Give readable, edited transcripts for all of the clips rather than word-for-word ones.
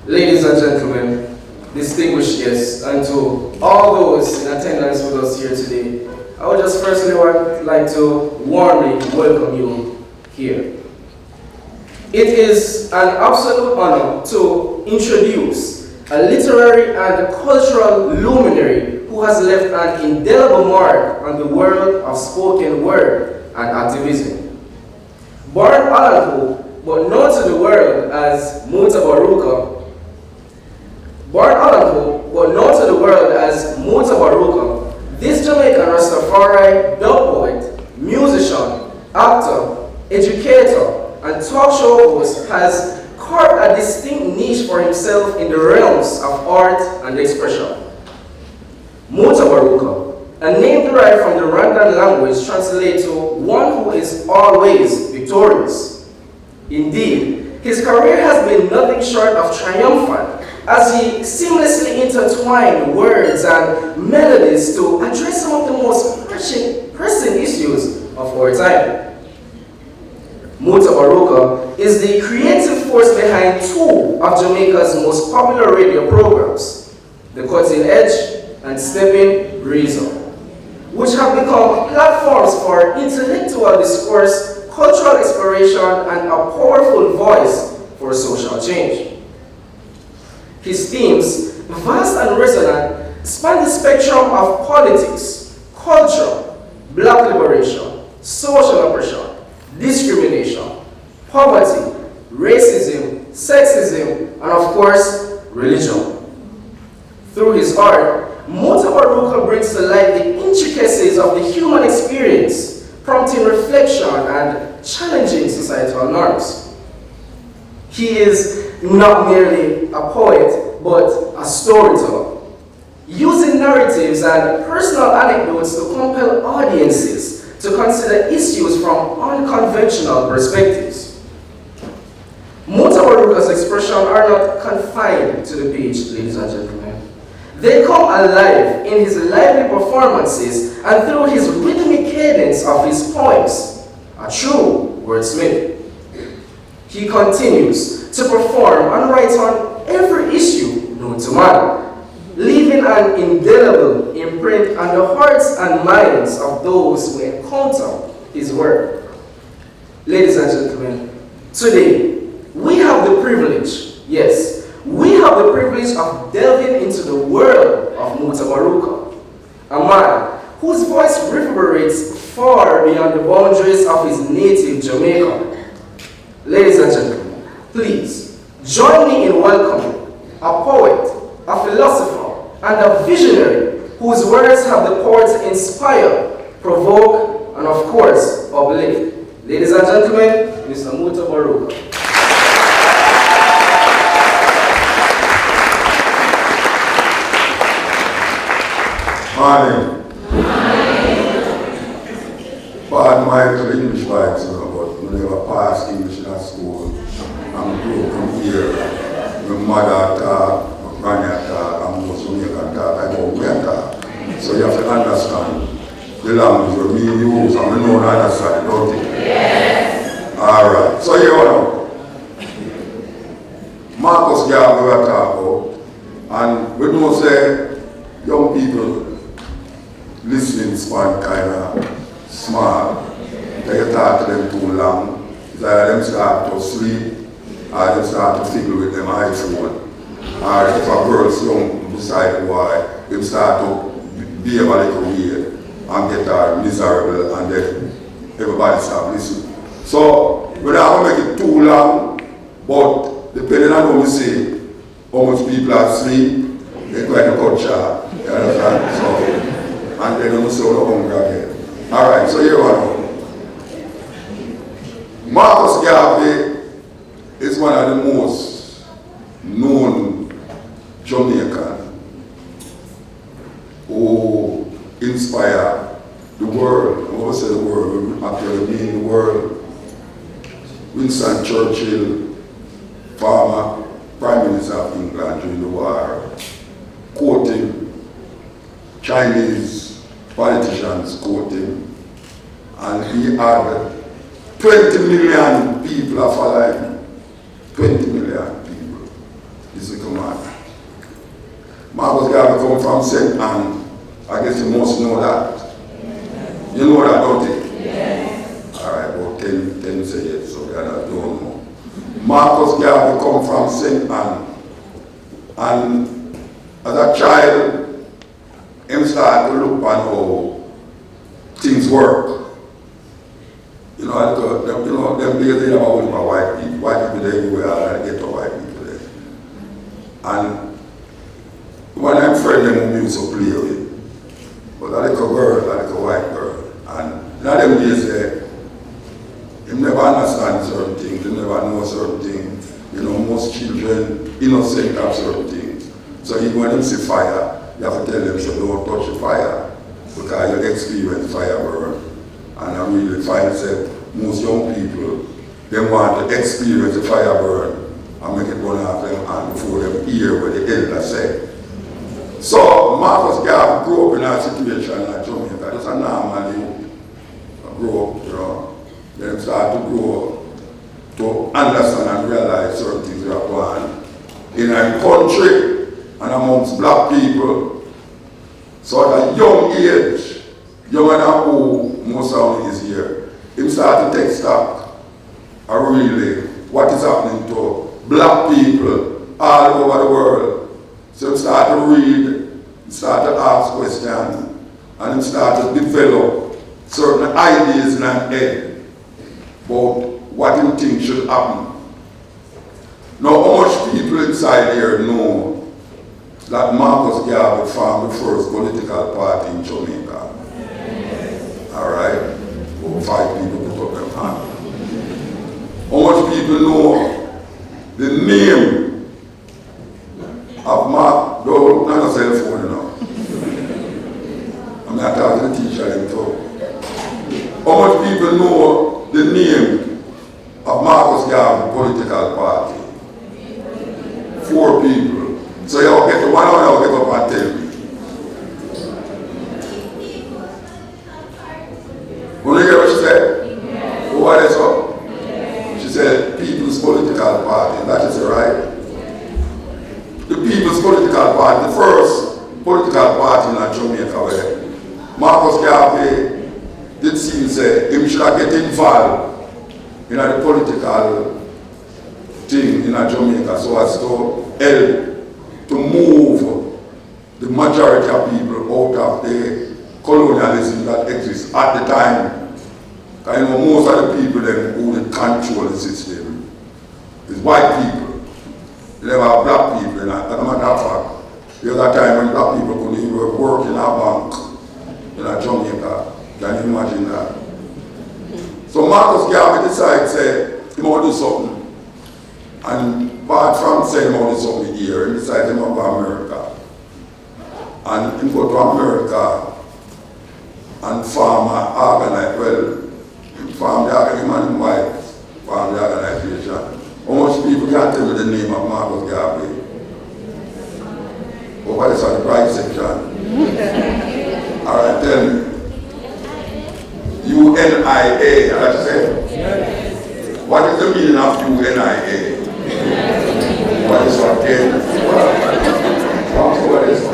Ladies and gentlemen, distinguished guests, and to all those in attendance with us here today, I would just firstly like to warmly welcome you here. It is an absolute honor to introduce a literary and cultural luminary who has left an indelible mark on the world of spoken word and activism. Born Alanko, but known to the world as Mutabaruka, this Jamaican Rastafari dub poet, musician, actor, educator, and talk show host has carved a distinct niche for himself in the realms of art and expression. Mutabaruka, a name derived from the Rwandan language, translates to one who is always victorious. Indeed, his career has been nothing short of triumphant, as he seamlessly intertwined words and melodies to address some of the most pressing issues of our time. Mutabaruka is the creative force behind two of Jamaica's most popular radio programs, The Cutting Edge and Stepping Reason, which have become platforms for intellectual discourse, cultural exploration, and a powerful voice for social change. His themes, vast and resonant, span the spectrum of politics, culture, black liberation, social oppression, discrimination, poverty, racism, sexism, and of course, religion. Through his art, Mutabaruka brings to light the intricacies of the human experience, prompting reflection and challenging societal norms. He is not merely a poet, but a storyteller, using narratives and personal anecdotes to compel audiences to consider issues from unconventional perspectives. Mutabaruka's expressions are not confined to the page, ladies and gentlemen. They come alive in his lively performances and through his rhythmic cadence of his poems, a true wordsmith. He continues to perform and write on every issue known to man, leaving an indelible imprint on the hearts and minds of those who encounter his work. Ladies and gentlemen, today we have the privilege, yes, we have the privilege of delving into the world of Mutabaruka, a man whose voice reverberates far beyond the boundaries of his native Jamaica. Ladies and gentlemen, please join me in welcoming a poet, a philosopher, and a visionary whose words have the power to inspire, provoke, and of course, uplift. Ladies and gentlemen, Mr. Mutabaruka. Morning. Pardon my English vibes, but we never passed English in school. I'm grown from here. My mother talk, my granny talk, and most Jamaican talk, I know we talk. So you have to understand the language where we use, and we know and understand, don't you? Yes. Alright, so here we go. Marcus Garvey we talk about, and we know say young people listening span kind of small. They talk to them too long. It's either them start to sleep or them start to fiddle with them iPhone. Or if a girl's young beside the boy, them start to behave a little weird and get her miserable, and then everybody start listening. So we don't want to make it too long, but depending on how we say how much people are asleep, they're going to cut short. You understand? So, and then we say the hunger again. Alright, so here we go. Marcus Garvey is one of the most known Jamaicans who inspire the world. When we say the world, we actually mean the world. Winston Churchill, former Prime Minister of England during the war, quoting Chinese politicians, quoting, and he had 20 million people are following him. 20 million people. is the command. Marcus Garvey come from St. Anne. I guess you must know that. You know that, don't you? Yes. Alright, well, 10 say yes, so I don't know. Marcus Garvey come from St. Anne. And as a child, him started to look on how things work. You know, them days they never went for white people. White people they everywhere and get to white people there. And one of my friends them used to play with. But a little girl, a little white girl. And in them days there, him never understand certain things, he never know certain things. You know, most children innocent of certain things. So even when them see fire, you have to tell them, so don't touch the fire. Because you experience fire burn. And I really find that most young people, they want to experience the fire burn and make it burn off them and before them hear what the elder say. So Marcus Garvey grew up in a situation like Jamaica. That's a normal youth. Grow up, you know. Then start to grow up to understand and realize certain things that are going on in a country and amongst black people. So at a young age, younger than who Mosiah is here, he started to take stock of really what is happening to black people all over the world. So he started to read, he started to ask questions, and he started to develop certain ideas in his head about what he thinks should happen. Now, how much people inside here know that Marcus Garvey formed the first political party in Jamaica? Alright? About 5 people put up their hand. How much people know the name of Mark? Don't not a cell phone, you know. I'm not talking to the teacher and talk. How much people know the name of Marcus Garvey political party? 4 people. So y'all get to one or y'all get up and tell me. When you hear what she said? Yes. What is up? Yes. She said People's Political Party. That is right. The People's Political Party, the first political party in Jamaica where Marcus Garvey did seem say him should get involved in the political thing in Jamaica so as to help to move the majority of people out of the colonialism that exists at the time. Because you know, most of the people who control the system is white people. They never have black people. As a matter of fact, there was a time when black people couldn't even work in a bank in Jamaica. Can you imagine that? So Marcus Garvey decided, say, he want to do something. And apart from saying he want to do something here, he decided he want to go to America. And he go to America and farm an organization, well, farm the organization, man and wife, farm the organization. How much people can tell me the name of Marcus Garvey? Over this on the right section. Alright, tell me. UNIA, that's it? Yes. What is the meaning of UNIA? What is what? What is what?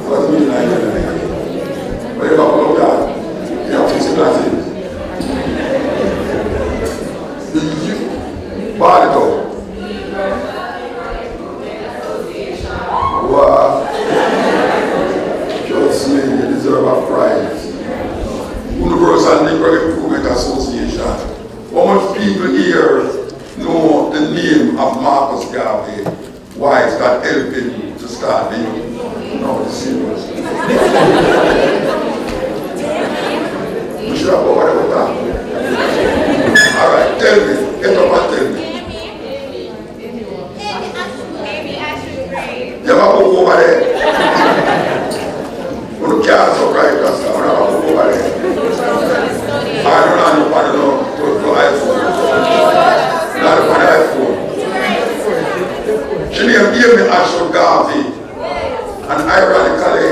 What's the meaning of UNIA? What do you have to look at? You have to see glasses. The particle. Wow. Just me, you deserve a prize. Universal Negro Improvement Association. How much people here know the name of Marcus Garvey? Why is that helping to start the no, it's serious. We should have over with that. Alright, tell me. Get up and tell me. You have a book over there. You can't surprise us. You have a book over there. I don't know to iPhone. Not on iPhone. She named me Ashton Garvey. And ironically,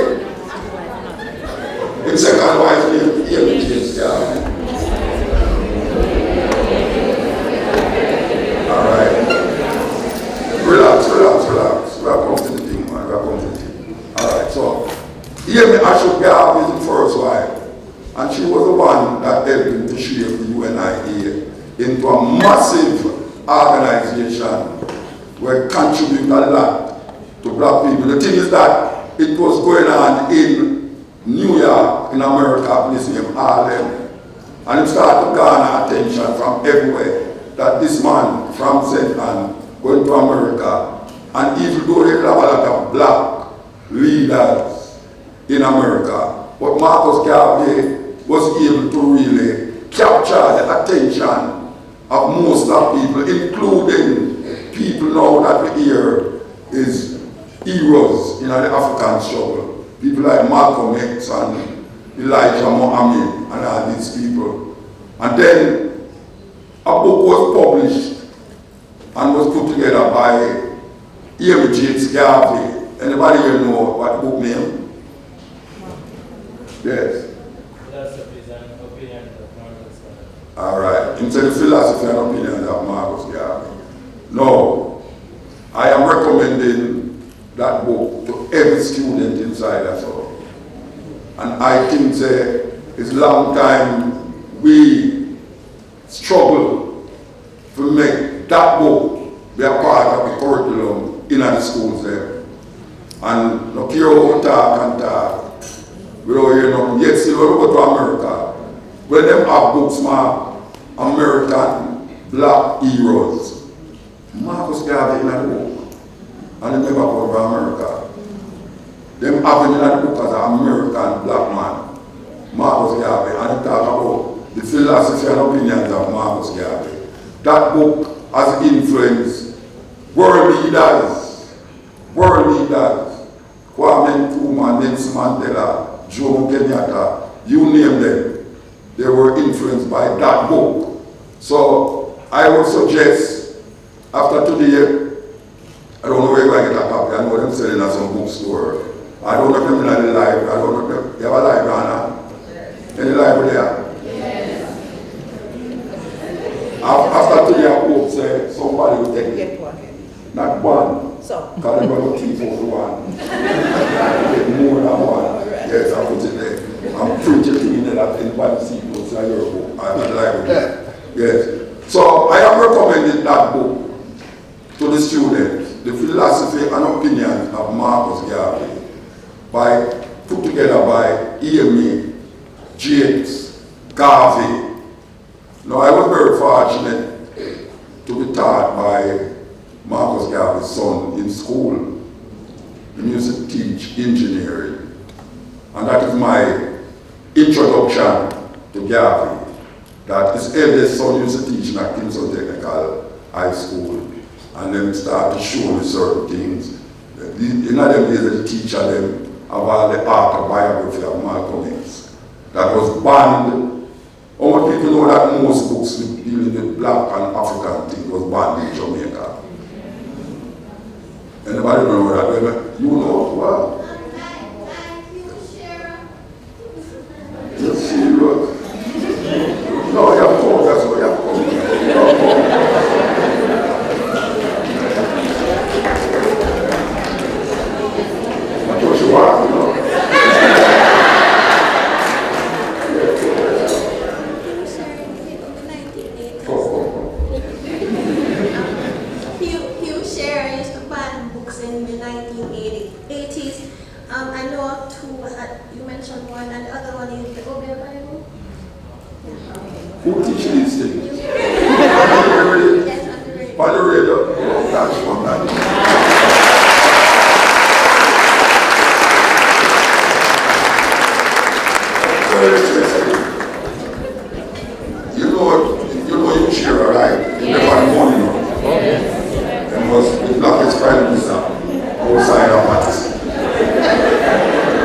his second wife named James Garvey. organization were contributing a lot to black people. The thing is that it was going on in New York, in America, a place named Harlem. And it started to garner attention from everywhere that this man from St. Anne going to America. And even though they have a lot of black leaders in America, but Marcus Garvey was able to really capture the attention of most of people, including people now that we hear is heroes in the African struggle. People like Malcolm X and Elijah Muhammad and all these people. And then a book was published and was put together by James Garvey. Anybody here know what book name? Yes. Philosophies and Opinions of Marcus Garvey. All right. Into the philosophy and opinions of Marcus Garvey. No, I am recommending that book to every student inside us all. And I think it's a long time we struggle to make that book be a part of the curriculum in the schools there. And no care how we talk and talk, we don't hear nothing. Yet still when we go to America, when them have books marked American Black Heroes, Marcus Garvey in the book, and they never go to America. Them have him in the book as an American black man, Marcus Garvey, and he talk about the philosophy and opinions of Marcus Garvey. That book has influenced world leaders, Kwame Nkrumah, Nelson Mandela, Jomo Kenyatta, you name them, they were influenced by that book. So I would suggest, after today, I don't know where you're going to get a copy. I know them selling at some bookstore. I don't know if they're in the library. I don't know if you have a library, Anna? Any library there? Yes. After today, I hope somebody will take it. Get one. Not one. So. Because they're going to keep on one. Get more than one. Right. Yes, I put it there. I'm preaching in that anybody see books in your book. I'm in the library. Yes. So I am recommending that book to the students, The Philosophy and Opinions of Marcus Garvey, put together by James Garvey. Now I was very fortunate to be taught by Marcus Garvey's son in school. He used to teach engineering. And that is my introduction to Garvey. That his eldest son used to teach at Kingston Technical High School. And then start to show me certain things. In them days, the teacher them about the autobiography of Malcolm X. That was banned. How many people know that most books dealing with black and African things was banned in Jamaica? Anybody know that? You know what? You're serious? No, you have to come. That's what you have to come. I know two, you mentioned one, and the other one is the Obey Bible. Who teach these things? Yes, on the radio. On the radio? Oh, that's one night. Very interesting. You know you share, right? You never morning. It was the blackest prime minister outside of Mattis.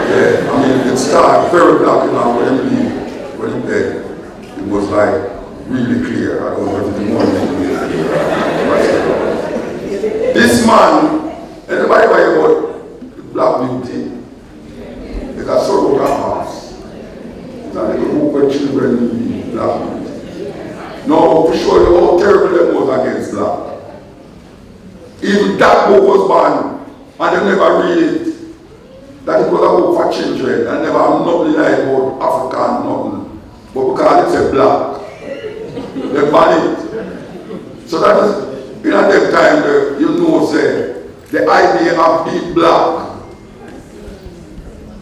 Yeah, I mean, it started very black when he dead. It was like really clear. I don't know if the morning this man, anybody hear about Black Beauty? It's a sort of house. It's a little book where children read Black Beauty. No, for sure, how terrible them was against black. Even that book was banned, and they never read it. That it was a book for children, and never have nothing like about African, nothing. But because it's a black, they ban it. So that is, in that time, you know, say, the idea of being black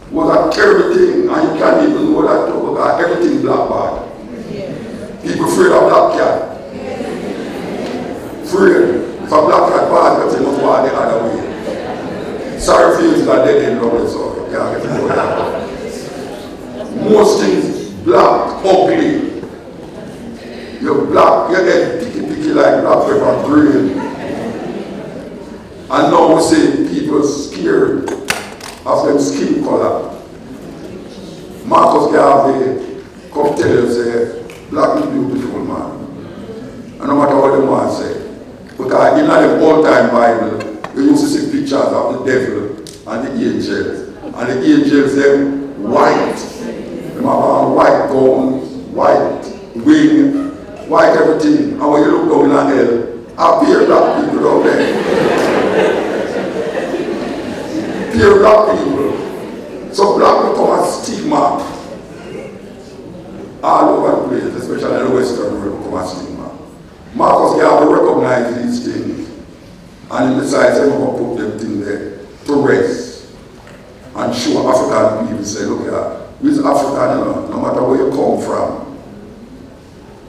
was a terrible thing, and you can't even know that too, because everything black bad. People afraid of black cat. Afraid. If a black cat bad, but they must walk the other way. Sorry for you that they didn't know it, so you can't get to know that. Most things black, ugly. You're black, you're getting picky like black pepper green. And now we see people scared of them skin color. Marcus Garvey come tell you, say, black is beautiful, man. And no matter what the man say, because in the old-time Bible, they used to see pictures of the devil and the angels. And the angels, them white. They have white gowns, white wing, white everything. And when you look down in hell, appear black people down there. Appear black people. So black become a stigma all over the place, especially in the Western world, become a stigma. Marcus Garvey recognized these things and he decides he's going to put them things there to rest and show African people, say, look here, we're African, you know, no matter where you come from.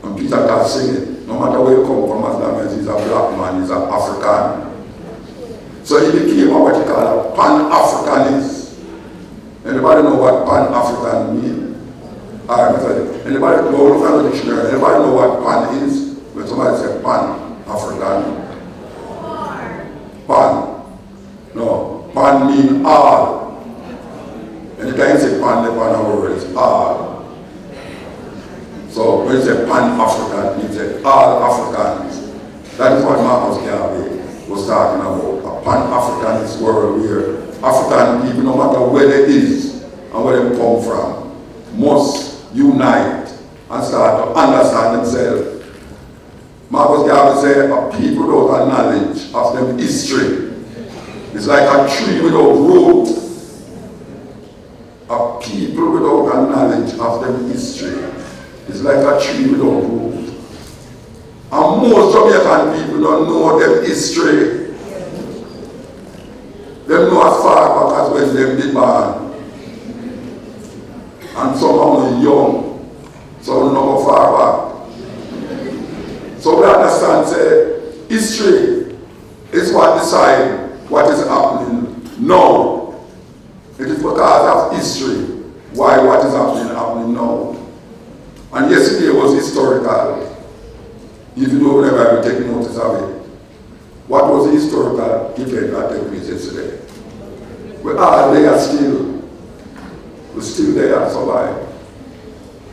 And Peter can sing it, no matter where you come from, as long as he's a black man, he's an African. So he became what he called a Pan-Africanist. Anybody know what Pan-African means? Anybody know, look at the dictionary, anybody know what Pan is? When somebody says Pan-African. Pan. No. Pan means all. Anytime you say Pan, the Pan of word is all. So when you say Pan-African, you say all Africans. That is what Marcus Garvey was talking about. A Pan-Africanist world where African people, no matter where they is and where they come from, must unite and start to understand themselves. Marcus Garvey said, a people without a knowledge of their history is like a tree without root. A people without a knowledge of their history is like a tree without root. And most Jamaican people don't know their history. They know as far back as when they were born. And some are young, some don't know far back. So we understand, say, history is what decides what is happening now. It is because of history why what is happening now. And yesterday was historical. If you don't ever take notice of it. What was the historical event that took place yesterday? We are there still. We're still there, survive.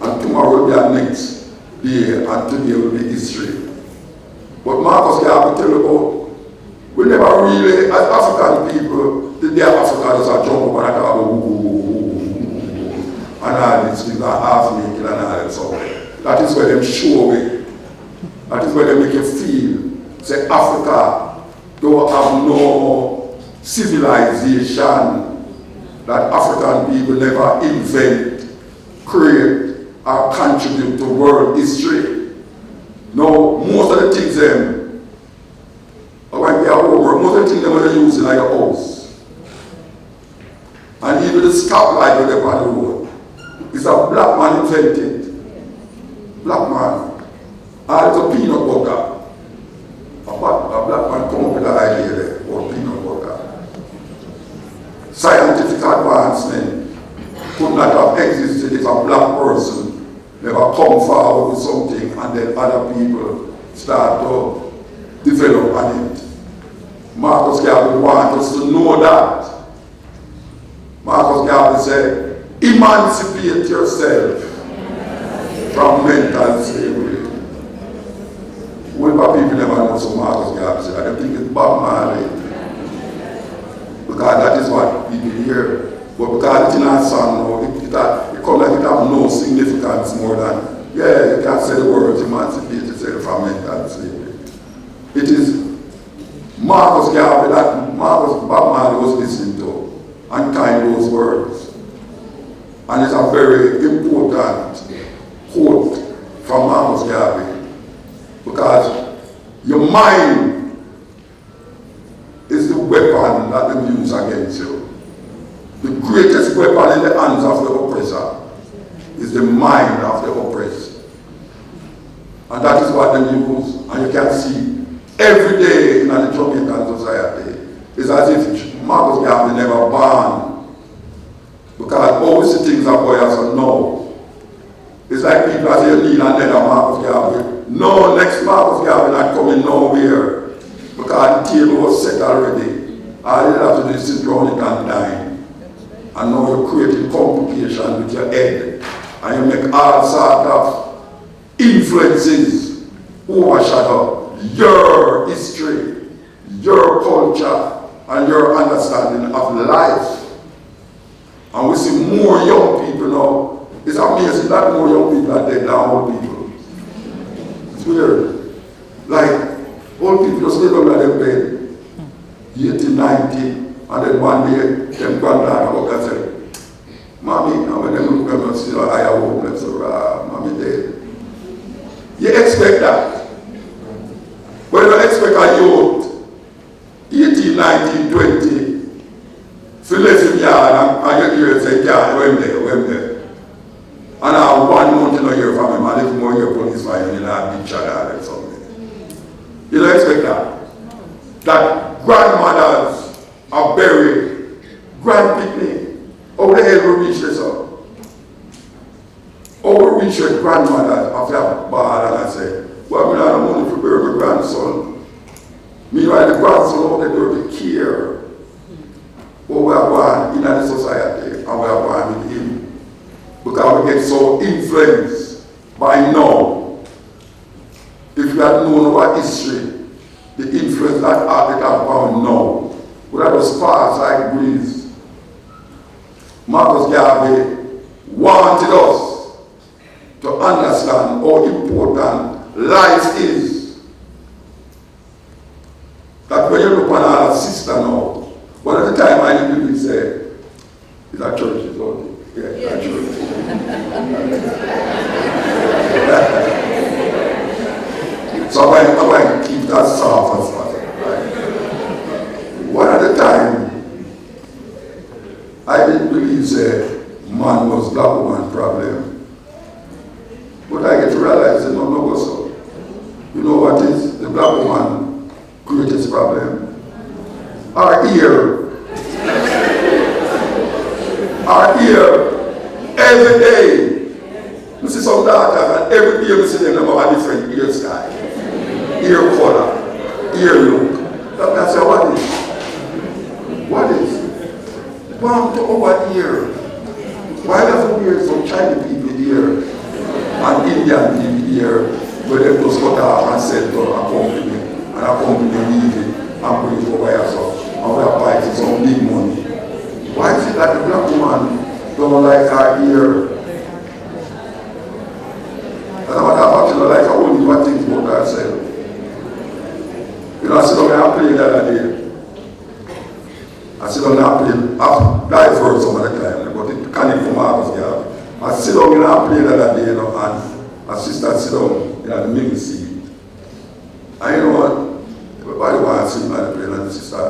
And tomorrow will be our next day, and today will be history. But Marcus Garvey tell you about, we never really, as African people, the day Africans are jump up and talk about and all these things are half naked and all that stuff. That is where them show it. That is where they make you feel. Say Africa don't have no civilization that African people never invent, create, or contribute to world history. Now, most of the things when they are over, most of the things they use in like a house. And even the stoplight when they're on the road. It's a black man invented. Black man. And it's a peanut butter. A black man come up with the idea there about peanut butter. Scientific advancement could not have existed if a black person never come forward with something and then other people start to develop on it. Marcus Garvey wants us to know that. Marcus Garvey said, emancipate yourself from mental slavery. What people never know so Marcus Garvey said, I don't think it's Bob Marley. Because that is what people hear. But because it's in our song now, it comes like it has no significance more than, yeah, you can't say the words emancipate yourself from mental slavery. It is Marcus Garvey that Bob Marley was listening to and kind those words. And it's a very important quote from Marcus Garvey because Your mind is the weapon that they use against you. The greatest weapon in the hands of the oppressor is the mind of the oppressed. And that is what they use. And you can see every day in the Jamaican society, it's as if Marcus Garvey never born. Because always the things that boy has to know. It's like people that say you need another Marcus Garvey. No, next Marcus Garvey not coming nowhere. Because the table was set already. All you have to do is sit down it and dine. And now you're creating complication with your head. And you make all sorts of influences overshadow your history, your culture, and your understanding of life. And we see more young people now. It's amazing that more young people are dead than old people. It's weird. Like, old people just lay down at their bed, 80, 90, and then one day, them granddad come up and say, Mommy, and when they look at them and see I have home, they say, Mommy dead. You expect that. But you don't expect a youth, 18, 19, 20, so let's say, and you hear say, yeah, when there. And I have 1 month in a year from him, and if more year police find him, I'll beat or something. You don't expect that. That grandmothers are buried, grandpicnic. How the hell we reach this up? How we reach your grandmother after a ball and I say, well, I don't have money to bury my grandson. Meanwhile, the grandson over there do the care. But we are going in the society and we are going with him. Because we get so influenced by now. If you had known our history, the influence that art have found now would have just passed like breeze. Marcus Garvey wanted us to understand how important life is. That when you look on our sister now, one of the time I didn't say, it's a church, it's all yeah, a church. So I'm going to keep that soft as possible. Right? One at a time, I didn't believe man was black woman problem. But I get to realize that no so. You know what is the black woman greatest problem? Our ear. Our ear. Every day. You see some daughters and every day you see them have a different ear style. Ear color. Ear look. That's what is. What is? One to over ear. Why does we hear some Chinese people here and Indian people here where they just cut off and said to a company and a company leave it and bring it over here so and we are buying some big money. Why is it that the black woman don't like her ear? And what about you like I wouldn't do things about herself. You know, I sit down and I play the other day. I sit down and I play, I've died for some of the time, but it can't even Marcus Garvey. I sit down and I play the other day, you know, and my sister sit down in the middle seat. And you know what? Everybody wants to sleep by the plane and the sister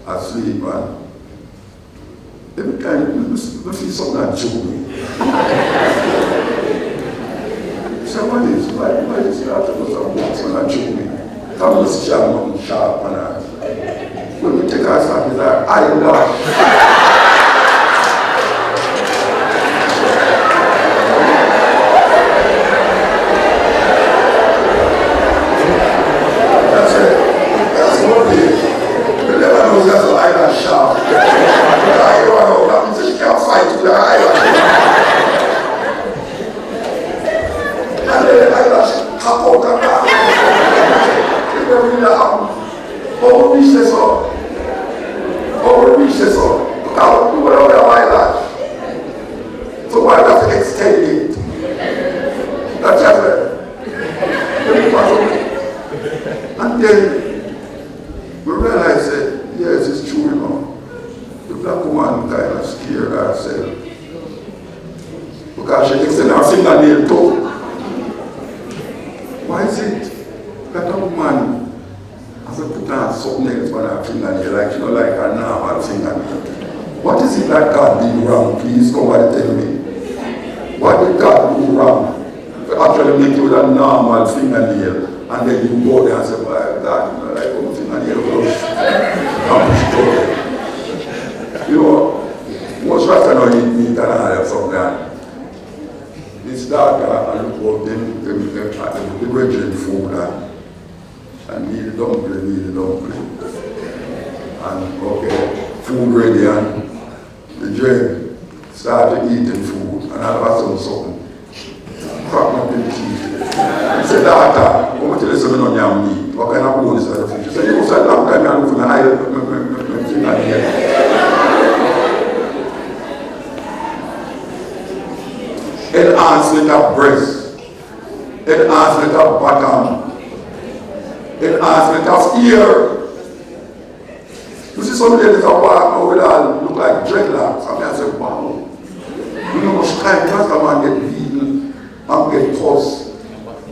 asleep and every time you see something that joke me. So what is why is that because of what's that joke me? Come to see sharp and when we take our stuff, it's like, I love. And then we realized that, yes, it's true, you know. The black woman kind of scared herself. Because she extended her fingernail too. Why is it that a woman something else on her fingernail, like you know, like a normal fingernail. What is it that God did wrong? Please somebody tell me. What did God do wrong? Actually make you with a normal fingernail, and then you go there and say, well, God, you know, like one fingernail goes. You know, most rasta now eat meat and all that something. This daughter and look up the brethren food and need the dumpling. And okay, food ready and the dread started eating food and all of a sudden something cracked up in the teeth. He said, daughter, come tell you something on your meat. What kind of bone is that? She said, you said long time I look for my eye. Enhancement of breast, enhancement of bottom, enhancement of ear. You see some ladies that walk now with all look like dreadlocks. I mean, I say, wow. You know much time rasta man get beaten and get tossed.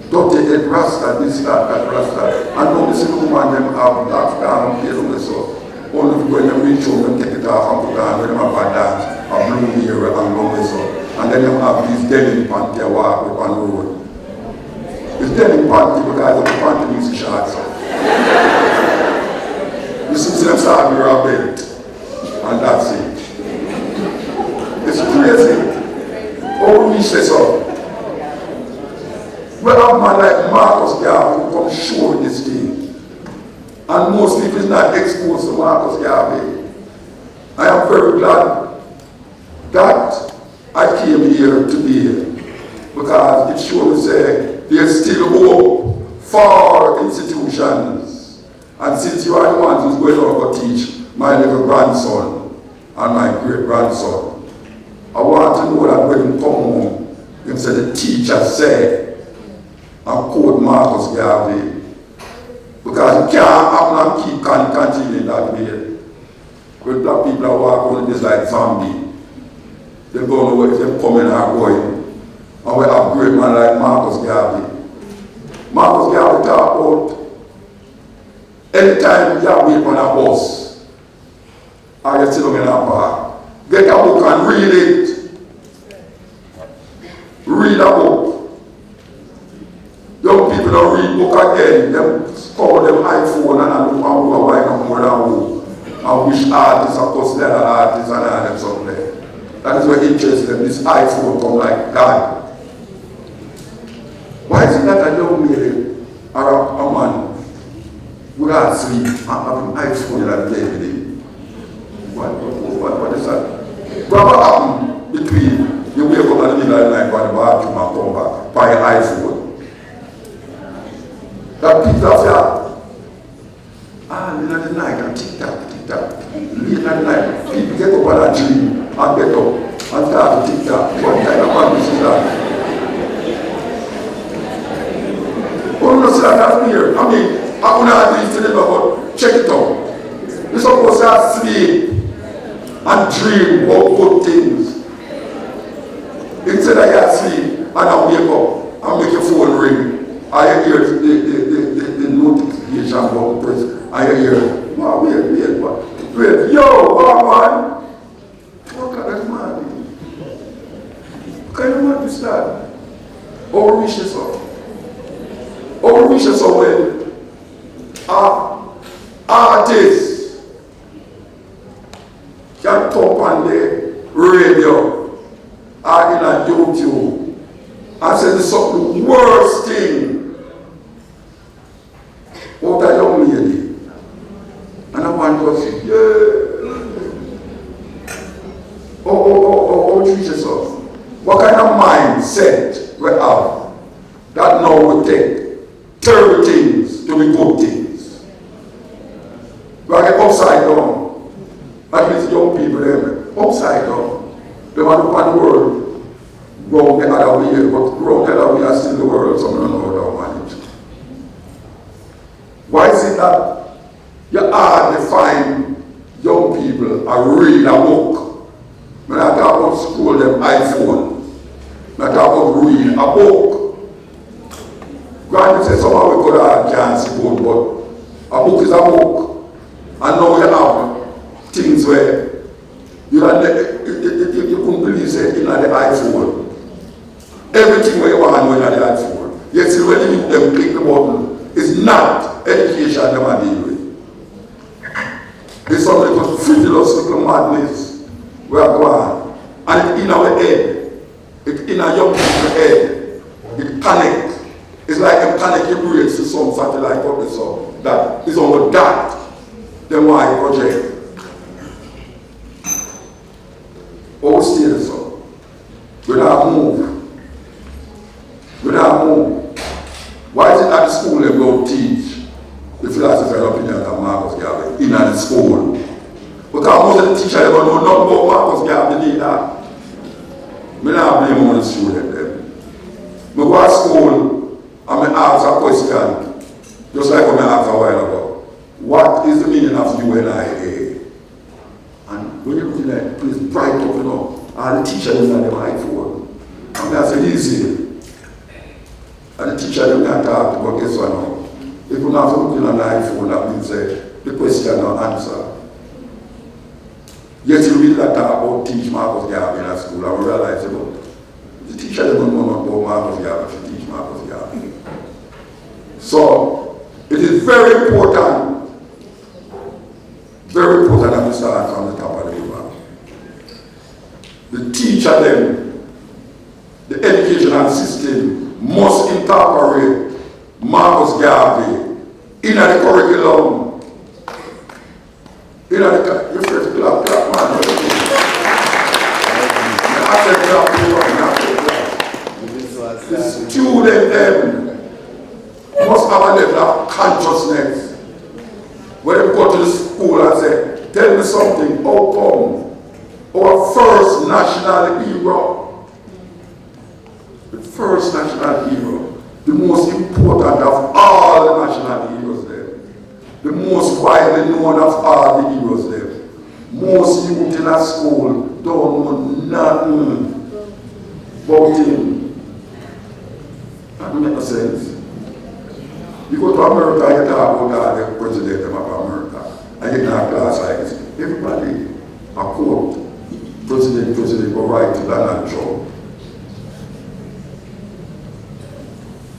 Dirty head rasta, this, that rasta. And now this woman them have black down here on the so. Only when they reach home, them take it off and put on when them have a dance, a blue ear and long so. And then you have these denim panty I walk with on the road. It's denim panty because the panty is short. You see them start with a belt. And that's it. It's crazy. Oh, we say so. We have a man like Marcus Garvey who come show this thing. And mostly if he's not exposed to Marcus Garvey, I am very glad that I came here today because it shows there's still hope for institutions. And since you are the one who's going over to teach my little grandson and my great grandson, I want to know that when you come home, you say the teacher said, and quote Marcus Garvey, because it can't happen and keep continuing that way. When black people are walking on this like zombie, they don't know if they're coming or going. And we have great man like Marcus Garvey. Marcus Garvey talk about anytime you are waiting on a bus or you're sitting in a park, get a book and read it. Read a book. Young people don't read book again. Them call them iPhone and look and go away no more than who. And wish artists are considered artists and all them something. That is what interests them. This iPhone come like God. Why is it that a young lady or a man without sleep and have an iPhone and play with him? What is that? What happened between you wake up at the middle of the night by the bathroom and come back by an iPhone? That people say, middle of the night and tick-tock. Middle of the night, people get up on a dream and get up and start to tick-tock. What kind of madness is that? Oh, no, sir, that's weird. I mean, I want to do this today, but check it out. You're supposed to sleep and dream about good things. Instead of you sleep and I wake up and make your phone ring. I hear the notification about the press. I hear, wow, wait, yo, man. What kind of man? What kind of man is that? Our wishes are. Our wishes are when artists can talk on the radio or in a YouTube and say this is the worst thing about a young lady. And I want to say, yeah. Oh, Jesus. What kind of mindset we have that now we take terrible things to be good things? We are upside down. That means young people, them upside down. They want to look at the world, grow the other way, but grow the other way is still the world, so we don't know how to manage. Why is it that you hardly find young people a read a book? When I talk about school, them iPhone. When I talk about read a book. Granted, say somehow we could have can't see good, but a book is a book. And now we have things where you couldn't believe it in the iPhone. Everything where you want when at the iPhone. Yet still when you them click the button, it's not education they want to deal with. It's something called philosophical madness. We are going. And it's in our head. It's in our young people's head. It panic. It's like a panic you bring to some satellite up so that is on that. Then why project? All still so. We don't move. We don't move. Why is it that the school they go teach the philosophy opinion of Marcus Garvey in the school? Because most of the teachers don't know nothing about Marcus Garvey need that. I don't blame on the student then. I go to school and I ask a question, just like when I asked a while ago. What is the meaning of UNIA? And when you look in there, please bright up, you know, and the teacher is on the iPhone. And I said, easy. And the teacher didn't talk about guess what now. If you have to look in on the iPhone, that means the question or answer. Yet you read that talk about teach Marcus Garvey in school, and we realize about the teacher doesn't know about Marcus Garvey to teach Marcus Garvey. So it is very important that we start from the top of the river. The teacher them, the educational system must incorporate Marcus Garvey in the curriculum. You first clap, man. I said clap. The student them must have a level of consciousness. When they go to the school and say, tell me something, how come our first national hero, the first national hero, the most important of all the national heroes there, the most widely known of all the heroes there, most youth in a school don't know nothing about him. That doesn't make sense. You go to America, you talk about the president of America, and you have class like this. Everybody, a quote, president, go right to Donald Trump.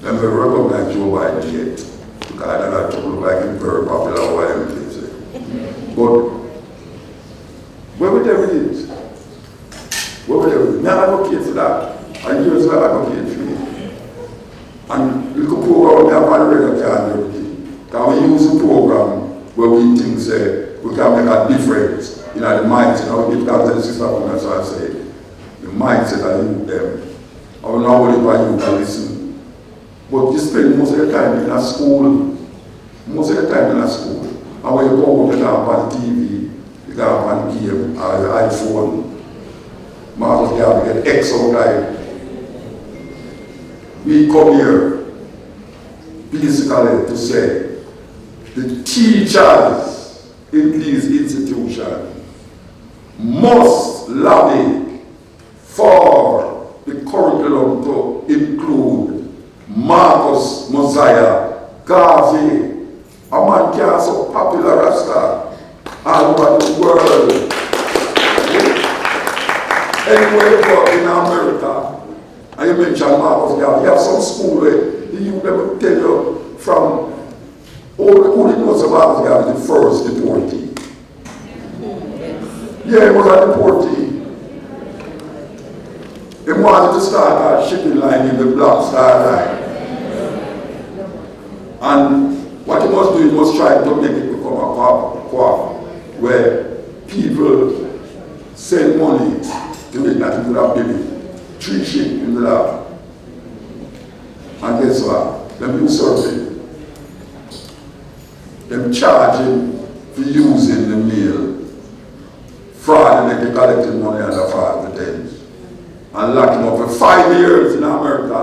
Then we recognize Joe Biden yet, because Donald Trump look like him very popular, whatever it is. But, whatever it is, now I advocate for that, and years ago I advocate for it. And you can program we have on the radio and everything. Can we use a program where we think say we can make a difference in the mindset? Now we give to the sister woman, so I say the mindset of you them. I will not worry about you to listen. But you spend most of the time in a school. Most of the time in a school. And when you go out and on TV, you go on game or the iPhone. Marcus Garvey get X out time. We come here basically to say the teachers in these institutions must lobby for the curriculum to include Marcus, Mosiah, Garvey, a man can't so popular as that all over the world. Anywhere you go in America, and you mentioned Marcus Garvey, you have some school where the youth never tell you from who did know about Marcus Garvey, the first deportee. Yeah, he was a deportee. He wanted to start a shipping line in the Black Star Line. And what he was doing was trying to make it become a co-op where people send money to it that he could have given 3 ships in the lab. And guess what? Them do survey. Them charging for using the mail. Fraudulently collecting money under false pretense. And locking up for 5 years in America.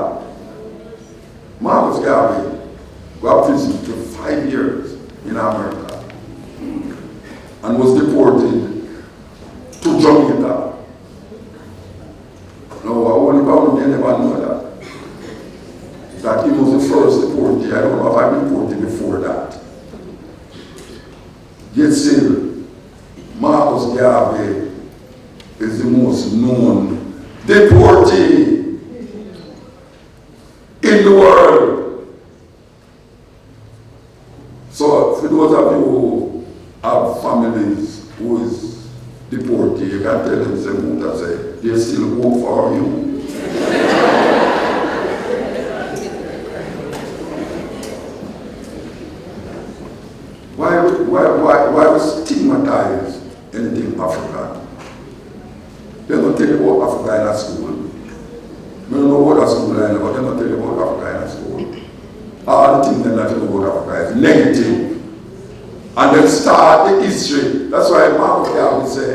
Marcus Garvey got prison for 5 years in America. And was deported to Jamaica. No, I only probably never know that. That he was the first deportee. I don't know if I've been deported before that. Yet still, Marcus Garvey is the most known deportee in the world. So for those of you who have families who is deportee, you can tell them, say, Muta, say, there's still hope for you. Why we stigmatize anything African? They don't tell you about Africa in a school. We don't know what a school is, but they don't tell you about Africa in a school. All the things that you know about Africa is negative. And then start the history. That's why Marcus Garvey say,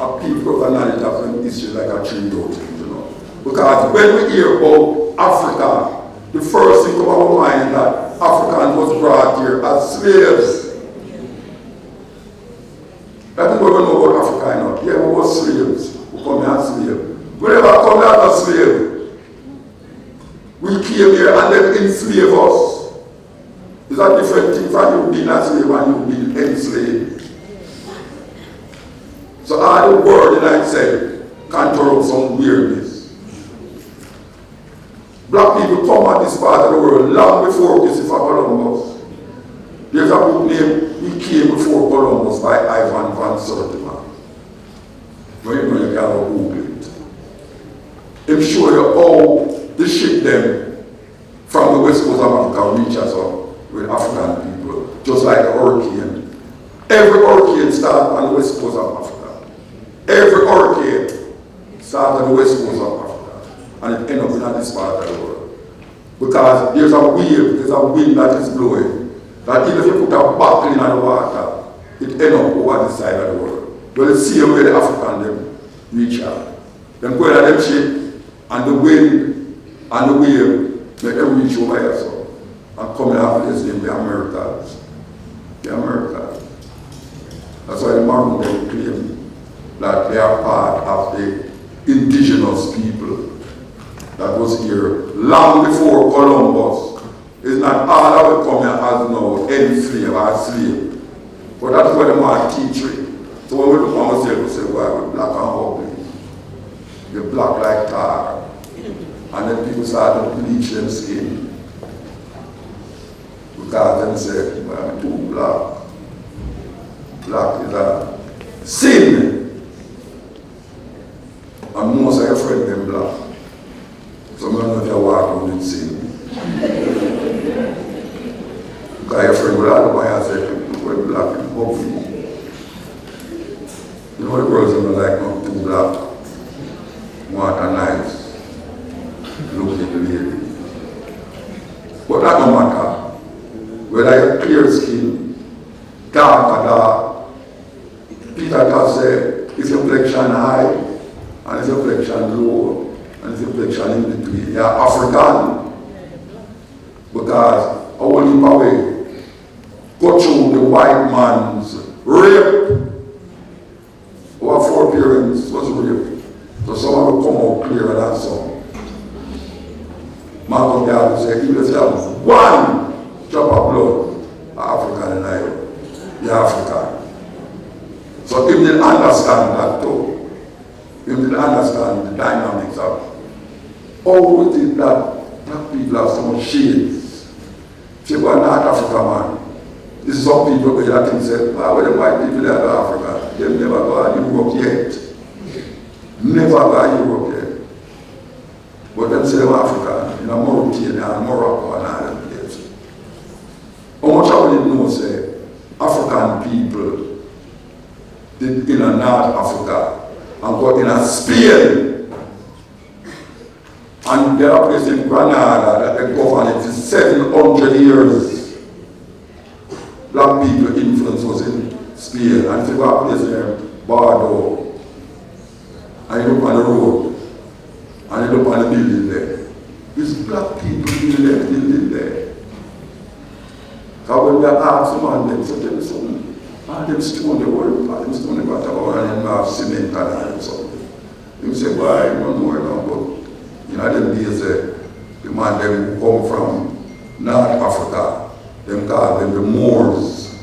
a people of knowledge of history like a tree goes, you know. Because when we hear about Africa, the first thing come to our mind is that African was brought here as slaves. That is what we know about Africa, you know. Yeah, we were slaves. We come here as slaves. We never come here as slaves. We came here and then enslave us. It's a different thing from you being a slave and you being enslaved. So all the word that I said can turn up some weirdness. Black people come at this part of the world long before Christopher Columbus. There's a book named We Came Before Columbus by Ivan van Sertima. When you know you can Google it. It'll show you how the ship them from the west coast of Africa reach us up with African people, just like a hurricane. Every hurricane starts on the west coast of Africa. Every hurricane starts on the west coast of Africa. And it ends up in this part of the world. Because there's a wave, there's a wind that is blowing. That even if you put a buckle in the water, it ends up over the side of the world. Well, you see where the African them reach out. Then go in them ship, and the wind and the wave make them reach over here. So, and come in after this name, the Americans. The Americans. That's why the Maroon they claim that they are part of the indigenous people that was here long before Columbus. It's not all that will come here as no enslaved or slave. But that's what they want to teach you. So when we look at ourselves, we say, well, we're black and ugly. You're black like tar. And then people start to bleach them skin. Because them say, well, I'm too black. Black is a sin. And most of your friends them black. So I don't know if you walk around in sin. Because your friend will have why I say, we're black and ugly. You know the girls don't like not too black. Want a nice looking lady. But that don't matter. Whether you're clear skin, dark or dark. Peter can say, is your complexion high, and is your complexion low, and is your complexion in between. You're African. Because our leap away go through the white man's rape. Our foreparents was raped. So someone will come out clearer than some. Marcus Garvey said, even if you have one drop of blood, African in Iowa, you're African. So if they understand that too, if they understand the dynamics of how it is that black people have so much shades. If you go to North Africa, man, this is some people that think say, why the white people there to Africa? They never go to Europe yet. Never go to Europe yet. But them say they're African, in Mauritania and Morocco and all them places. How much I would know say African people did in North Africa and go in Spain. And there are places in Granada that they govern it for 700 years. Black people influence was in Spain. And if you go to a place there, Bordeaux, and you look on the road, and you look on the building there, there's black people building there. So when we ask them on them, so tell me something. All them stone, they worry about them stone, they got about and them have cement and all them something. They say, why, you don't know about but in them days, the man them come from North Africa, them call them the Moors.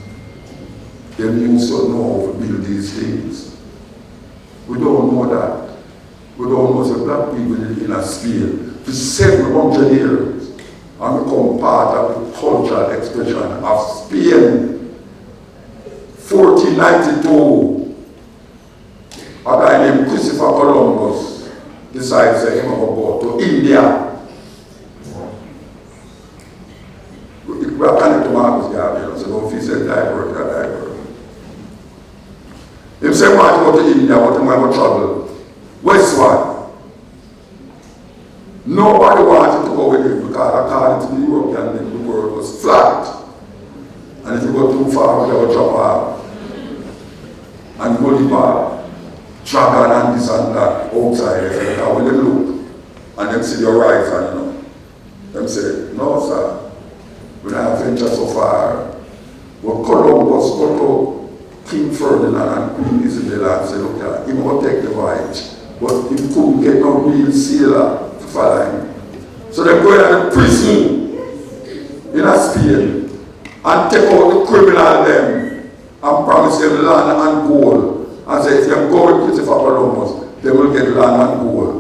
They used to know how to build these things. We don't know that. We don't know that black people live in a Spain for 700 years and become part of the cultural expression of Spain. 1492, a guy named Christopher Columbus decides that he will go to India. We are connected to Marcus Garvey, so don't feel said divert. If say want to go to India, what am I going to travel? Westward. Nobody wanted to go with him because according to the European, the world was flat. And if you go too far, they will drop off. And Gulliver, dragon and this and that outside there. Because when they look and them see the horizon, you know, them say, no sir, we don't venture so far. But Columbus go to King Ferdinand and Queen Isabella and say, look, he will take the voyage. But he couldn't get no real sailor to follow him. So they go in the prison in Spain and take out the criminal them and promise them land and gold. And say if they go with Christopher Columbus, they will get land and gold.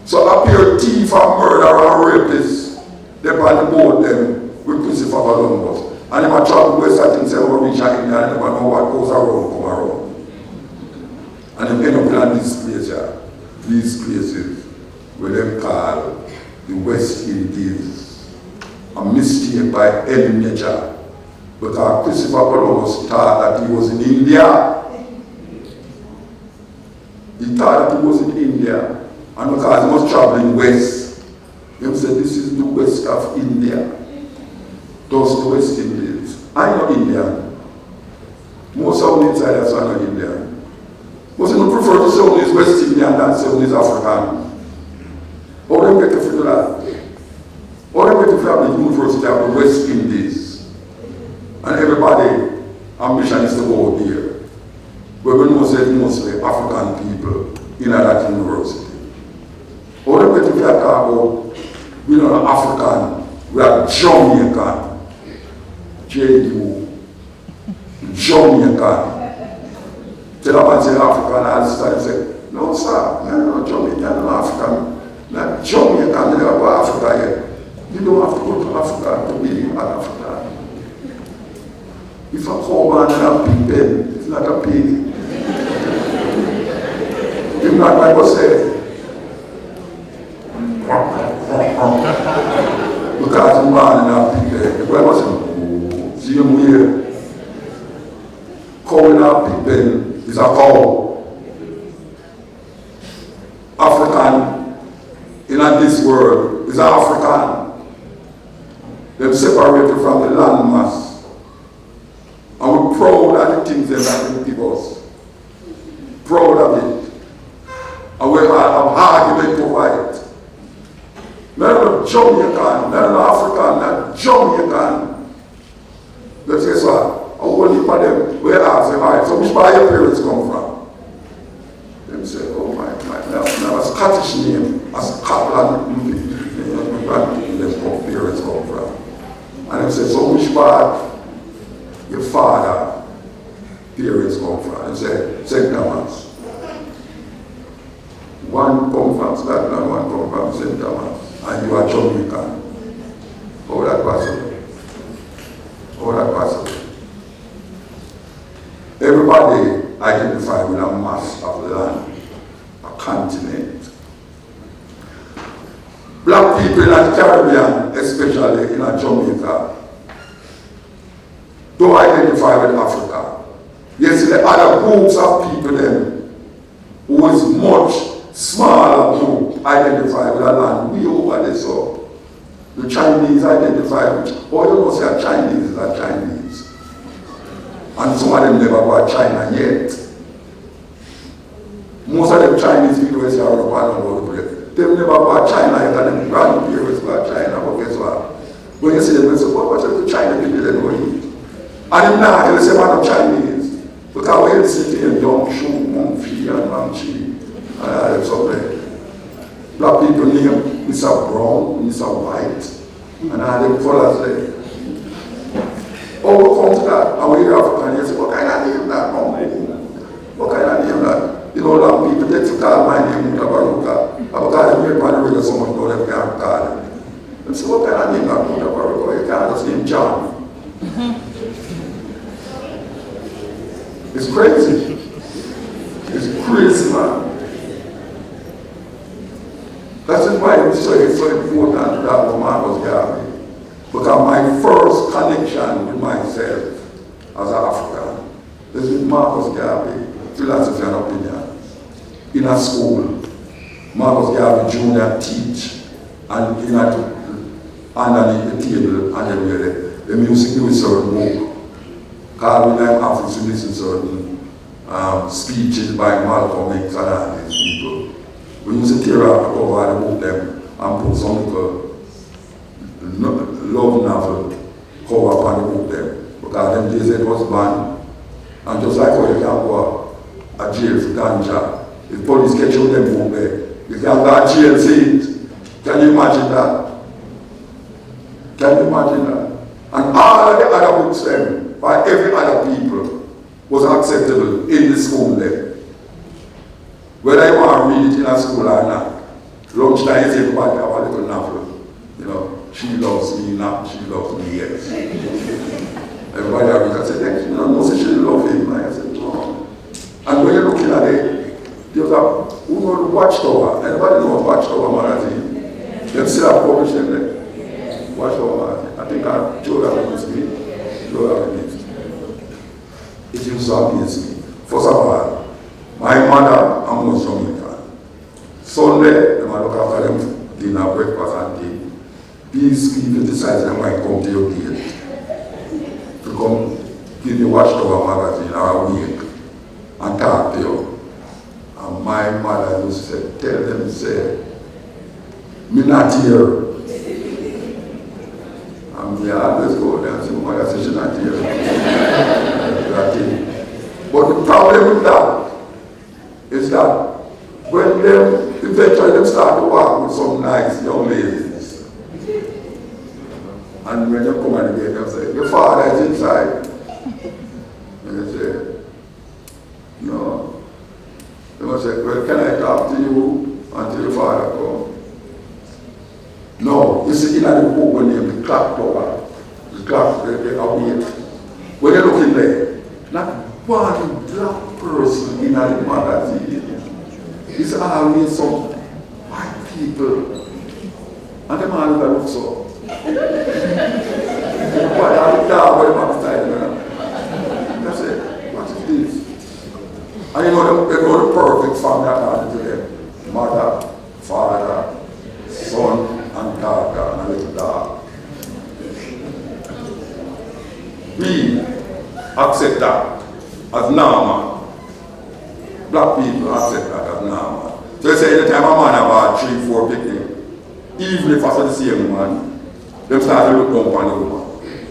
So appear thief and murderer and rapist, they on the boat them with Christopher Columbus. And they might travel west and think, say, oh, reach out India and never know what goes around, come around. And they end up in this place here, these places where they call the West Indies, a mistake by any nature. Because Christopher Columbus thought that he was in India. He thought that he was in India. And because he was traveling west, he said, this is the west of India. Those the West Indies. I'm not Indian. Most of the insiders are not Indian. Most of them prefer to say only is West Indian than say only is African. How them get to figure that? How them get to have the University of the West Indies? And everybody, ambition is to go there. But we know that mostly African people in that university. How them get to talk about we are African, we are Jamaican. J.U. Jamaican. Tell a man say African, and start say, no sir, I'm not Jamaican, I'm African. Not Jamaican, I never go to Africa yet. You don't have to go to Africa to be an African. If a cowman and a pig pen, it's not a pig. If not, I will say, because the man and a pig pen, the boy must say, see him here. Cow in a pig pen is a cow. African in this world is African. They're separated from the landmass. And we're proud of the things that they give us. Proud of it. And we have argument over it. Not Jamaican, not African, not Jamaican. Let's say so. I will leave for them. We ask them, all right, so which part your parents come from? Them say, oh my, now a Scottish name, a Scotland, them parents come from. And them say, so which part your father parents come from? And say, St. Thomas. One come from Scotland, one come from St. Thomas. And you are Jamaican. How that possible? How that possible? Everybody identified with a mass of land, a continent. Black people in the Caribbean, especially in Jamaica, don't identify with Africa. Yes, there are other groups of people then who is much smaller group identify with a land way over there. So the Chinese identify with, you don't say Chinese is a Chinese. And some of them never go to China yet. Most of them Chinese people who say Europe and all over there, they never go to China yet, and them grandparents go to China, but guess what? When you see them, you say, what's the China people they know eat? And them now, they say, one of Chinese. Because when you see them, Dong Shu, Mong Fi, and Mang Chi, and all them something. Black people name Mr. Brown, Mr. White, and all them colors there. Oh, we come to that, and we hear African, you say, what kind of name? It's crazy. It's crazy, man. That's why it's so important to that with Marcus Garvey. Because my first connection with myself as an African is with Marcus Garvey, philosophy and opinion. In a school, Marcus Garvey Jr. teach, and underneath the table, and then the music with certain book. Because when I'm having to listen to certain speeches by Malcolm X and all these people, we used to tear out the cover and book them and put some little love novel cover upon the book them. Because them days it was banned. And just like how you can go to jail for ganja, if police catch you with them book there, you can go to jail see it. Can you imagine that? Can you imagine that? And all of the other books them, by every other people, was acceptable in the school there. Whether you want to read it in a school or not, lunchtime is everybody have a little novel. You know, she loves me not, she loves me, yes. Everybody have it. I said, no, she loves him. I said, no. And when you're looking at it, there's a who know the Watchtower. Anybody know Watchtower magazine? Them still have published them there. Watchtower magazine. I think Joe Garvey me. It used to amaze me. First of all, my mother was Jamaican. Sunday, they might look after them dinner, breakfast, and tea. These people decide they might come to your gate to come give you Watchtower magazine or a week and talk to you. And my mother used to say, tell them, say, me not here. And we always go there and say, my mother says she's not here. But the problem with that is that when them eventually them start to walk with some nice young ladies, and when you come and again, they'll say, your father is inside. And they say, no. They must say, well, can I talk to you until your father comes? No, you see in the book when you have the clock tower, the clock, they awake. When you look in there, not one black person in the magazine. It's always some white people. And them all look so. Why are you down with them outside? That's it. What is this? And you know they go the perfect family according to them. Mother, father, son, and daughter, and a little dog. We accept that as normal. Black people accept that as normal. So you say anytime a man have 3-4 picnic, even if I saw the same man, them start to look down on the woman.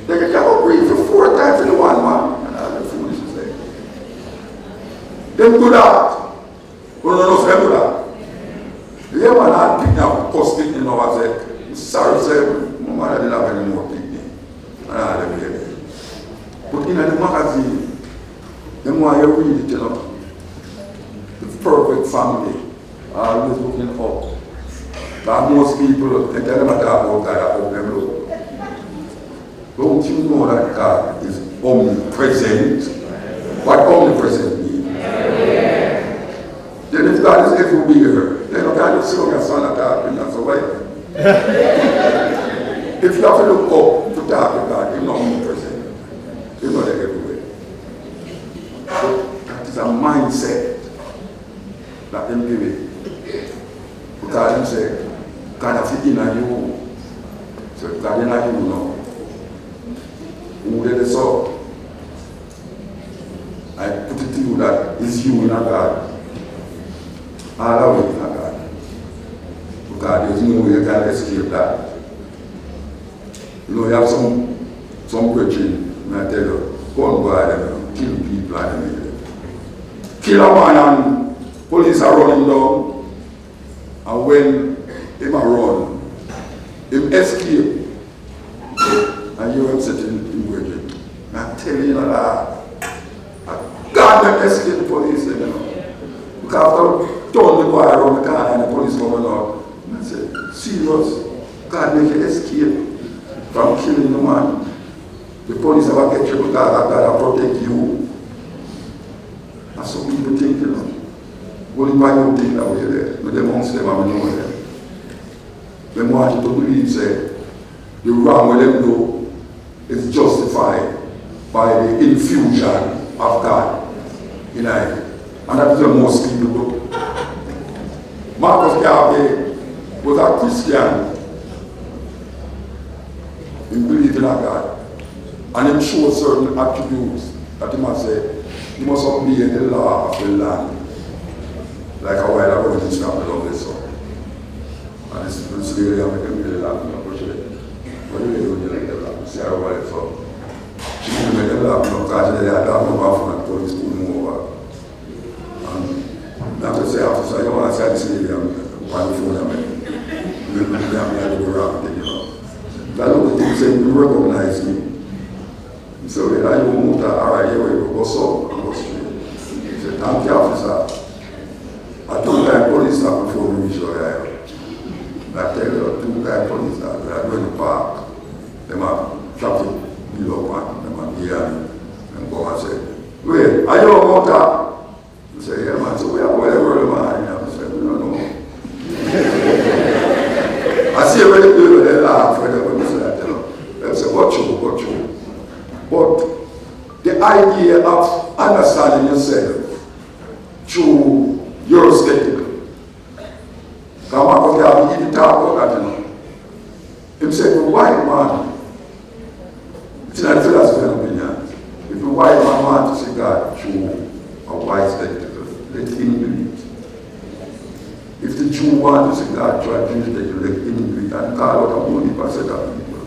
They can come up with for 4 times in the one man. And that's the foolishness there. Them do that. But no, them do that. The young man had picnic up, post picnic now and said, sorry, sir, my mother didn't have any more picnic. And I had them here. But in the magazine, them why you read it, you know. The perfect family are always looking up. But most people, they tell them about God, about them look. Don't you know that God is omnipresent? What omnipresent means? Then if God is everywhere, then you can't just sit on your son and talk and that's why. If you have to look up to talk to God, you're not omnipresent. You're not everywhere. So that is a mindset that them give it. Because them say, God has it in you. So God in you now. Who did it so? I put it to you that it's you in a God. All of it in a God. Because there's no way you can escape that. You know, you have some preaching, and I tell you, go and go ahead and kill people and everything. Kill a man and police are running down, and when him a run, him escape, and you are sitting in waiting. I'm telling you that God them escape the police, you know. Because after turn the boy around the car and the police coming out, I said, serious, God make you escape from killing the man. The police never get you because God will protect you. Only by your thing that way there. But them amongst them, I know them. Them want you to believe, say, the wrong with them do is justified by the infusion of God in it. And that's the most people do. Marcus Garvey was a Christian. He believed in a God. And he showed certain attributes that he must say, he must obey the law of the land. Like a while ago, he stopped along this song. And this lady, I'm making really laugh. What do you do when you like the laugh? See how well it's up. She didn't make them laugh, because they had no bathroom and police pulled them over. And after say, after you want to say this lady, I'm on the phone, I'm going to go around and you know. That little thing said, you recognize me. So when I moved to alright, you go so, I go straight. He said, thank you, officer. I told that police stop before we reach where I am. I tell you, two guys police stop, I go in the park, them have traffic below one, them have here and go and say, wait, are you a motor? He say, yeah man, so we have whatever the man. I say, we don't know. I see already people, they laugh when they say that, you know. They say, what you? But the idea of understanding yourself through your skeptical. Come on, because they have talk about that, you know. He said, the white man, it's not a philosophy and opinion. If the white man wants to see God through a white spectacle, let him do it. If the Jew wants to see God through a Jewish spectacle, let him do it. And call out a whole heap of set of people.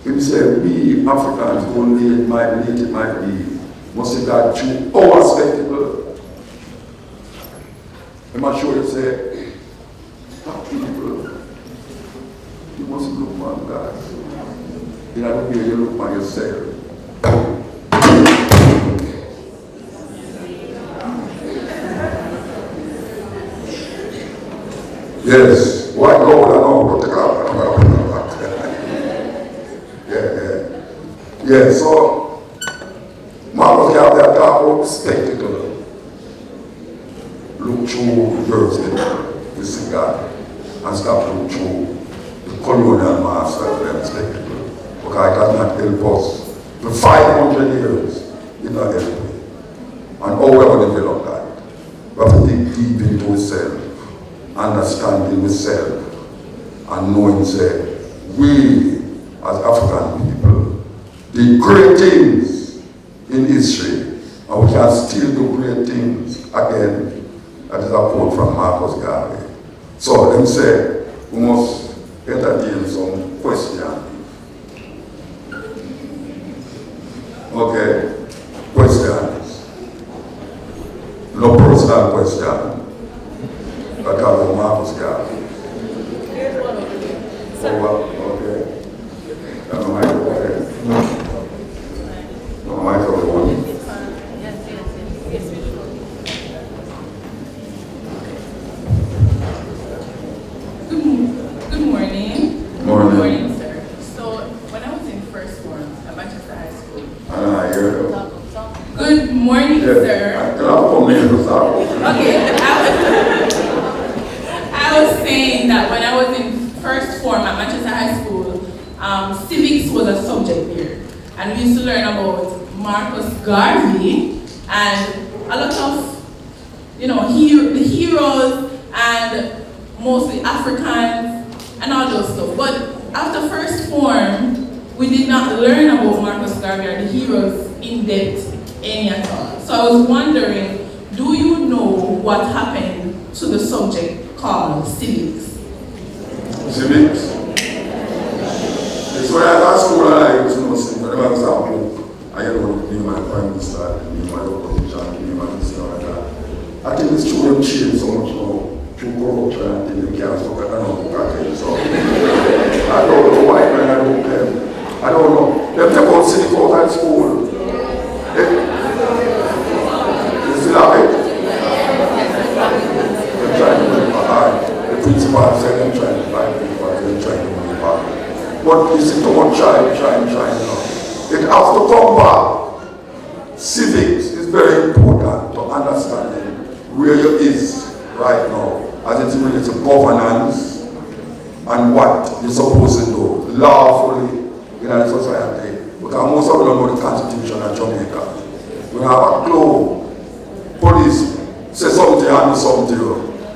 He said, we Africans, only it might be, must see God through our spectacle. I'm not sure you say, that people, you must look on God. In that way, you look on yourself. Yes, white gold, I know, but the God. Yeah, so, Marcus have that dark spectacle. Look through verse, the cigar, and stop looking through the colonial master of them spectacle. Because it does not help us. For 500 years, it not help me. And how we are going to develop that? We have to dig deep into ourselves, understanding ourselves, and knowing that we, as African people, did great things in history, and we can still do great things again. That is a quote from Marcus Garvey. So them say we must entertain some questions. Okay, questions. No personal question. But I will Marcus Garvey. Oh, well, okay. No, microphone. Good morning. Morning. Good morning, sir. So, when I was in first form at Manchester High School. Good morning, sir. Okay, I was saying that when I was in first form at Manchester High School, civics was a subject there. And we used to learn about Marcus Garvey and a lot of, the heroes and mostly Africans and all those stuff. But after first form, we did not learn about Marcus Garvey or the heroes in depth any at all. So I was wondering, do you know what happened to the subject called civics? Civics? It's when I was at school and I used to know civics. Whenever I was at book, I had to be my prime minister, be my opposition, be my minister like that. I think this children change so much now. Through corruption and things, they can't talk, I don't know, so I don't know white men, I don't care. I don't know. They take out civics out at school. You still have it? They're trying to make it hard. The principal said they're trying to find people, they're trying to make it hard. But you see, don't try, it has to come back. Civics is very important to understanding where you is know police say something and do something to you,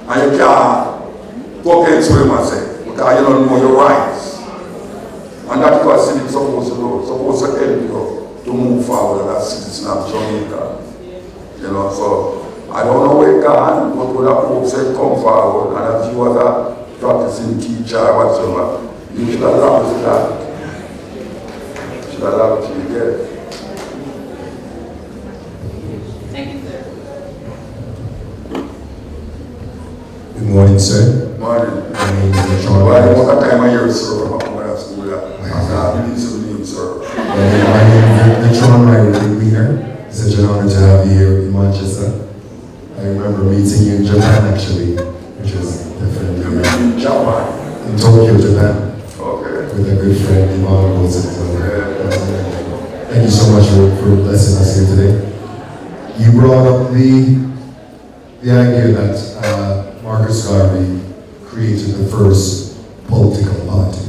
and you can't go against them and say, because you don't know your rights. And that's what civic supposed to do, supposed to help you to move forward as a citizen of Jamaica. You know, so I don't know where God, but what I hope said come forward, and as you as a practicing teacher or whatsoever, you should allow us that. You should allow it to be there. Thank you, sir. Good morning, sir. Morning. My name is John. Well, I want time of year, sir, from my school, I need some name, sir. My name is John Ryder. It's such an honor to have you here in Manchester. I remember meeting you in Japan, actually, which was definitely In Japan. in Tokyo, Japan, Okay. with a good friend, Mutabaruka. Thank you so much for blessing us here today. You brought up the idea that Marcus Garvey created the first political party.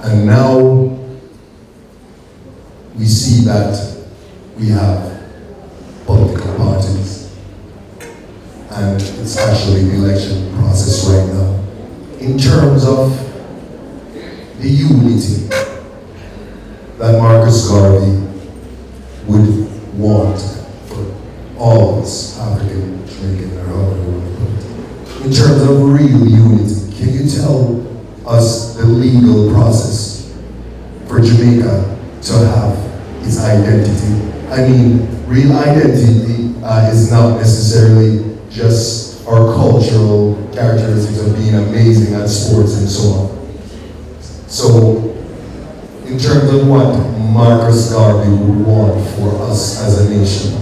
And now we see that we have political parties. And it's actually the election process right now. In terms of the unity that Marcus Garvey would want for all of us, African, Jamaican, or however you want to put it. In terms of real unity, can you tell us the legal process for Jamaica to have its identity? I mean, real identity is not necessarily just our cultural characteristics of being amazing at sports and so on. So, in terms of what Marcus Garvey would want for us as a nation,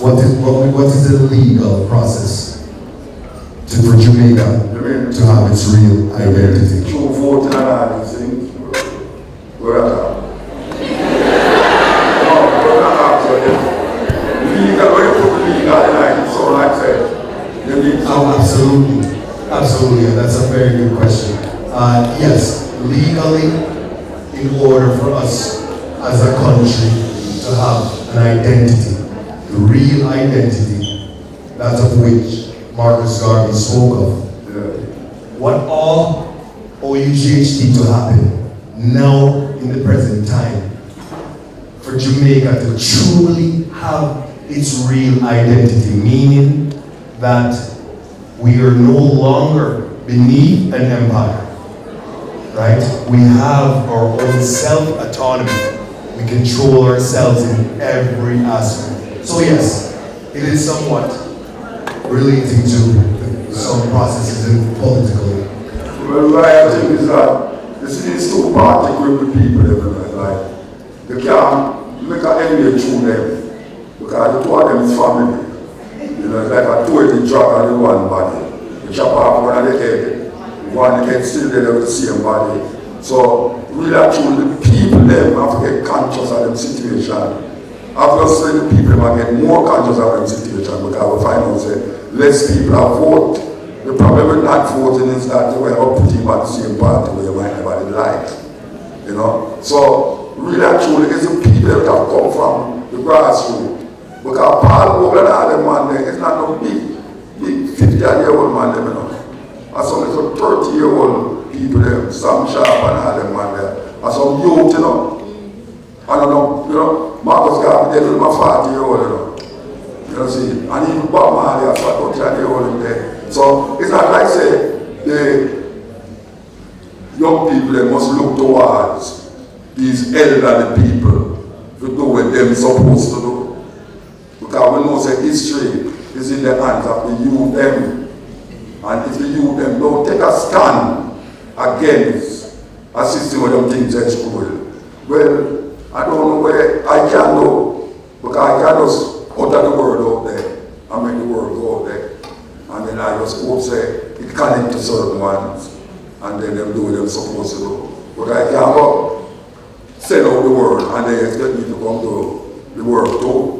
what is the legal process for Jamaica to have its real identity? True voting and all these things. We're at that. No, we're not that. Legal, when you put legal in it, so like I said, you need Oh, absolutely, and that's a very good question. Yes, legally, in order for us as a country to have an identity, the real identity, that of which Marcus Garvey spoke of. What all OUGH need to happen now in the present time for Jamaica to truly have its real identity, meaning that we are no longer beneath an empire, right? We have our own self-autonomy. We control ourselves in every aspect. So yes, it is somewhat relating to some processes in political. Well, what I think is that this is two party group of people everywhere. Like, they can't make an enemy through them because the two of them is family. You know, it's like a two-headed dragon in one body. You chop off one of the head, one head still there with the same body. So, really actually, the people them have to get conscious of them situation. Obviously, the people might get more conscious of them situation because we find out that less people are vote. The problem with not voting is that they were all putting at the same party where you might never like. You know? So, really actually, it's the people that have come from the grassroots. Because Paul Hogan and all them man there, it's not no big 50-year-old man there, you know. And some little 30-year-old people there, Sam Sharp and all them man there. And some youth, you know. I don't know, you know, Marcus Garvey, they're my 40-year-old, you know. You know, see, and even Bob Marley has got 20-year-old in there. So it's not like say the young people they must look towards these elderly people to do what they're supposed to do. Because we know that history is in the hands of the youth them. And if the youth them don't take a stand against a system where them things are cruel, well, I don't know where I can go. Because I can just utter the word out there and make the word go out there. And then I just hope say it connect to certain ones. And then them do what they're supposed to do. But I can't go send out the word and they expect me to come do the work too.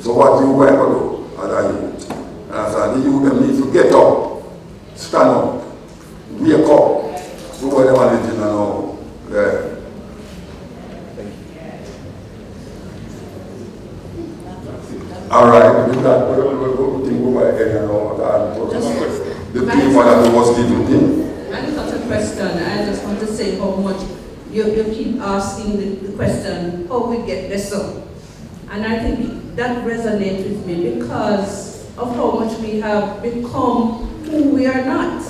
So what you going to do as a youth? And I said, the youth them need to get up, stand up, wake up, do whatever they did now. Yeah. All right, with that, we think over again and all that. The paper that was given to him. I got a question. I just want to say how much you keep asking the question, how we get better. And I think that resonates with me because of how much we have become who we are not.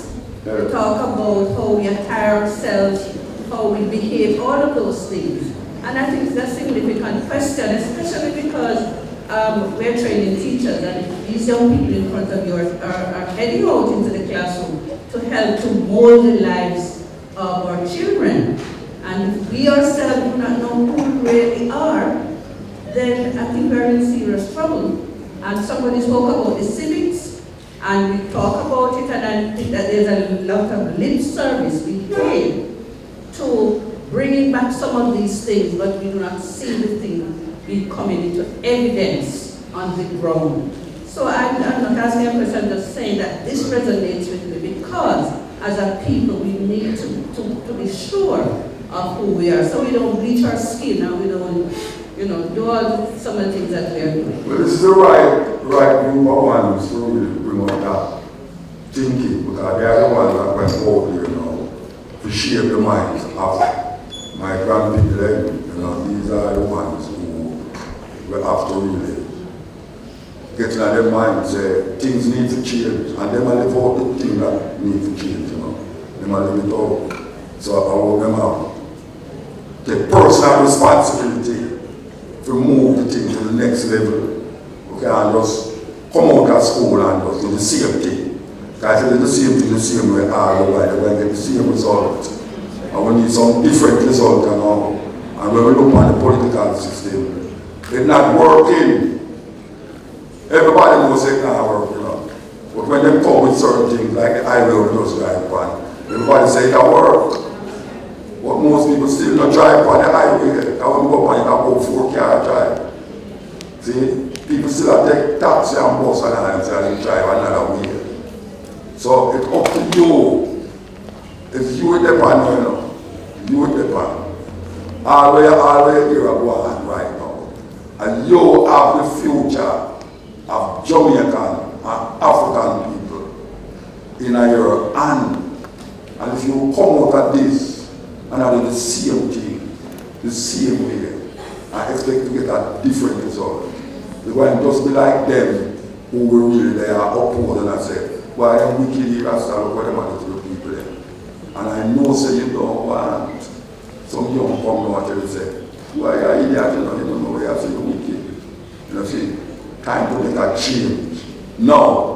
We talk about how we attire ourselves, how we behave, all of those things. And I think it's a significant question, especially because we're training teachers and these young people in front of you are heading out into the classroom to help to mold the lives of our children. And if we ourselves do not know who we really are, then I think we're in serious trouble. And somebody spoke about the civics, and we talk about it, and I think that there's a lot of lip service we pay to bringing back some of these things, but we do not see the thing be coming into evidence on the ground. So I'm not asking a question, I'm just saying that this resonates with me because as a people we need to be sure of who we are, so we don't bleach our skin and we don't, do all some of the things that we are doing. Well, this is the right group of ones to really bring out that thinking, because they are the ones that went out there, to shape the minds of my grandparents. These are the ones who will have to really get in their minds, say things need to change, and them live out the things that need to change, Them live it out. So I want them to take personal responsibility to move the thing to the next level. Okay, and just come out of school and just do the same thing. Because if they do the same thing the same way all the while, they're going to get the same result. And we need some different result, And when we look at the political system, it's not working. Everybody knows it's not working. But when they come with certain things, like the highway we just drive on, everybody say it work. But most people still don't drive on the highway. I want to go on it about 4-car drive. See, people still take taxi and bus and they drive another way. So it's up to you. It's you with the pan, You with the pan. Always here go on right now. And you have the future of Jamaican and African people in your hand. And if you come out of this and I do the same thing, the same way, I expect to get a different result. You're going to just be like them who were really there, uphold, and I say, why am wicked here? I start what am I to the people there? And I know say you don't want some young come out and say, why are you here? You don't know where I say you're wicked. See, time to make a change. Now,